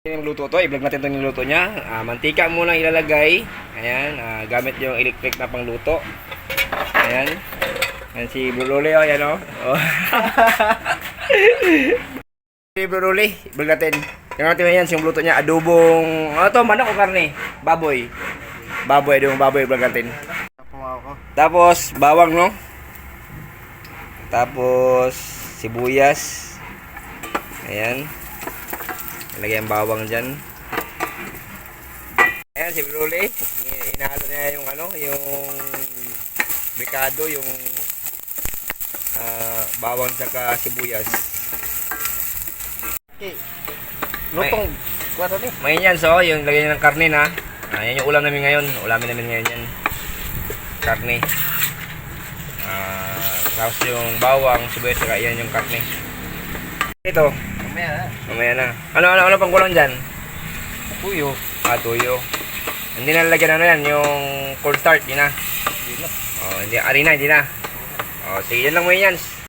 Yung luto to, i-vlog natin itong niluto niya. Mantika muna ilalagay. Ayan, gamit yung electric na pangluto. Ayan. Ayan si Brululi, oh, ayan, oh. Si Brululi, i-vlog natin. Tingnan natin yan, yung luto niya, adobong, ano to, manok o karne? Baboy. Baboy, adobong baboy, i-vlog natin. Tapos, bawang, no? Tapos, sibuyas. Ayan. Ilagay ang bawang dyan. Ayan si Brululi. Inahalo niya yung ano, yung bikado, yung bawang saka sibuyas. Okay. Lutong kwato ni. May yan, so yung lagay niya ng karne na. Yan yung ulam namin ngayon. Ulamin namin ngayon yan. Karne. Tapos yung bawang, sibuyas saka yan yung karne. Ito. Mamaya na. Ano pang kulang dyan? Tuyo. Tuyo. Hindi na lalagyan ano yan, yung cornstarch, hindi na. Hindi na. Hindi, harina, hindi na. Sige, yan lang mo yan.